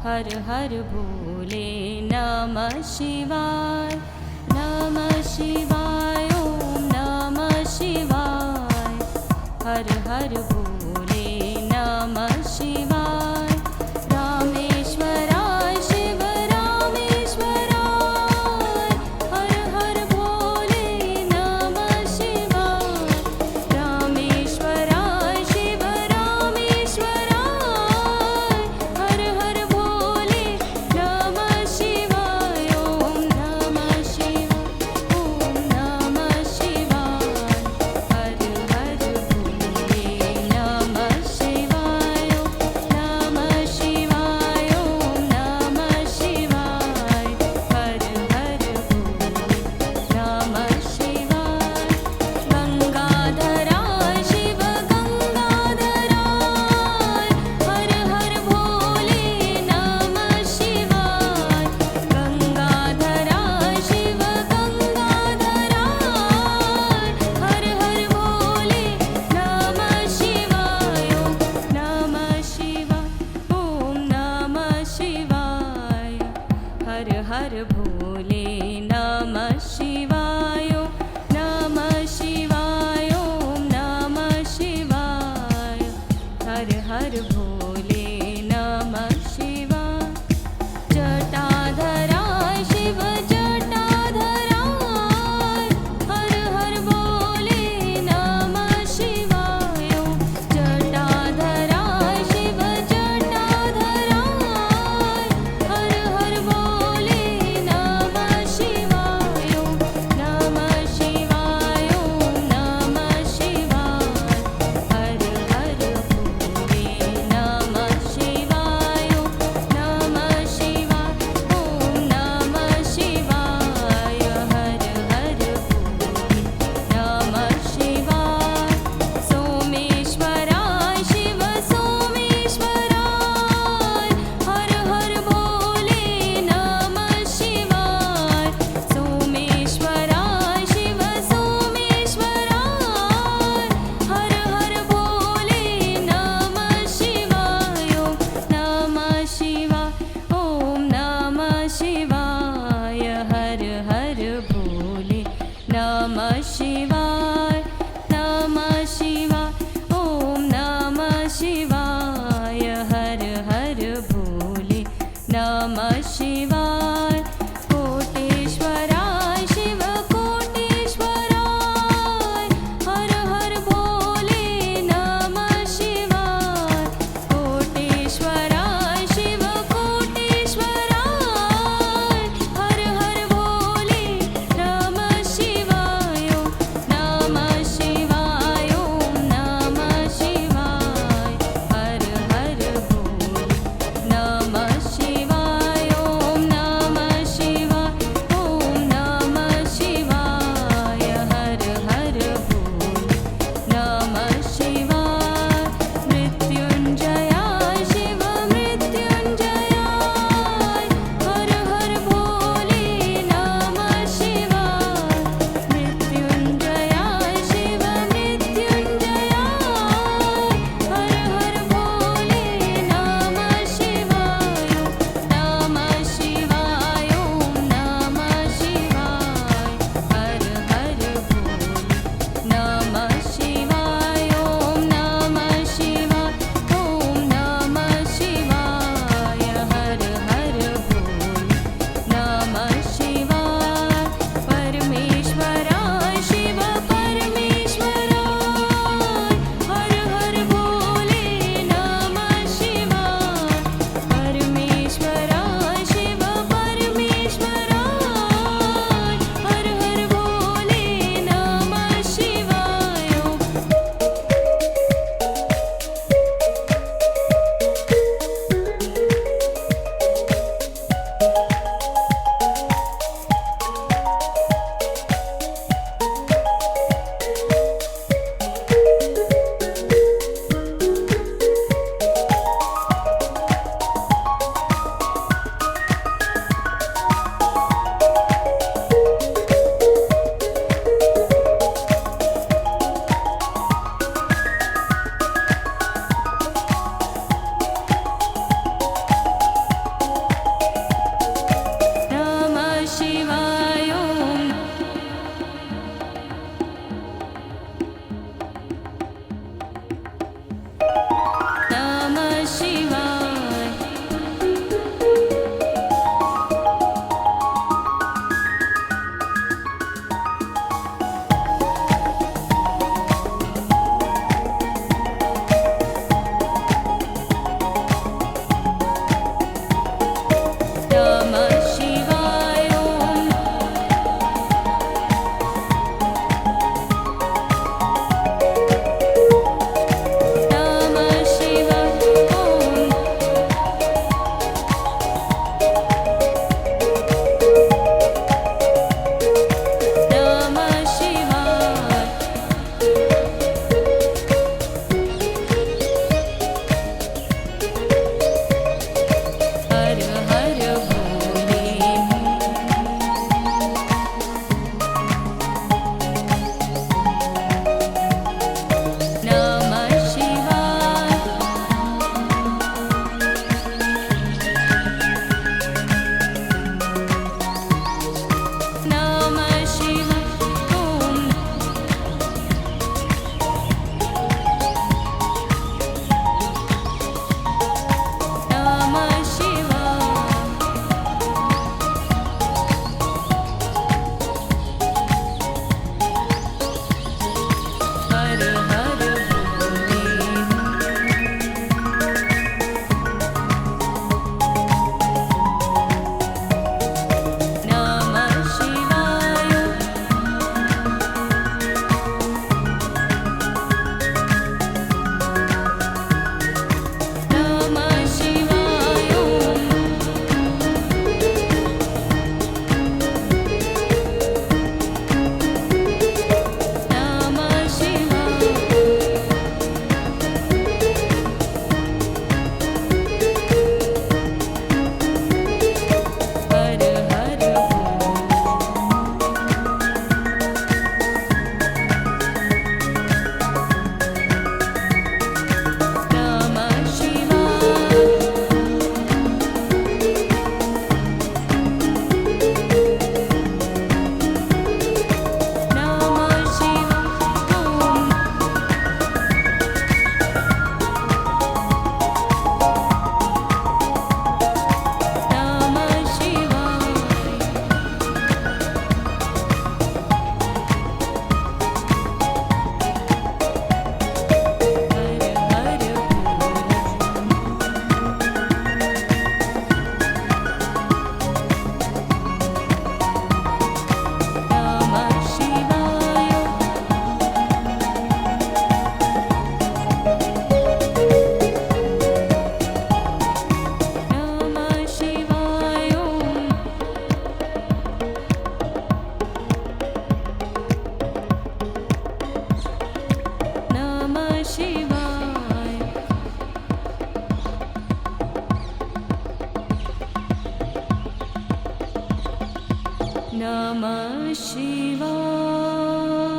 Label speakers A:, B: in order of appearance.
A: हर हर भोले नमः शिवाय। नमः शिवाय ओम नमः शिवाय। हर हर भोले नमः शिवाय। रामेश्वराय शिव रामेश्वराय। हर हर भोले नमः शिवाय। रामेश्वराय शिव रामेश्वराय। हर हर भोले नमः शिवाय। ओम नमः शिवाय ओम नमः शिवाय। हर हर भोले नमः शिवाय। नमः शिवाय ओम नमः शिवाय। हर हर भोले नमः शिवाय। गंगाधराय शिव गंगाधराय। हर हर भोले नमः शिवाय। गंगाधराय शिव गंगाधराय। हर हर भोले नमः शिवाय। ओम नमः शिवाय ओम नमः शिवाय। हर हर भोले नमः शिवाय। नमः शिवाय ओम नमः शिवाय। हर हर भोले नमः शिवाय। जटाधराय शिव जटाधराय। हर हर भोले नमः शिवाय। जटाधराय शिव जटाधराय। हर हर भोले नमः शिवाय। नमः शिवाय ओम नमः शिवाय। हर हर भोले नमः शिवाय। नमः शिवाय ओम नमः शिवाय। हर हर भोले नमः शिवाय। सोमेश्वराय शिव सोमेश्वराय। हर हर भोले नमः शिवाय। सोमेश्वराय शिव सोमेश्वराय। हर हर भोले नमः शिवाय। नमः शिवाय ओम नमः शिवाय। हर हर भोले नमः शिवाय। नमः शिवाय ओम नमः शिवाय। हर हर भोले नमः शिवाय। कोटेश्वराय शिव कोटेश्वराय। हर हर भोले नमः शिवाय। कोटेश्वराय शिव कोटेश्वराय। हर हर भोले नमः शिवाय। नमः नमः शिवाय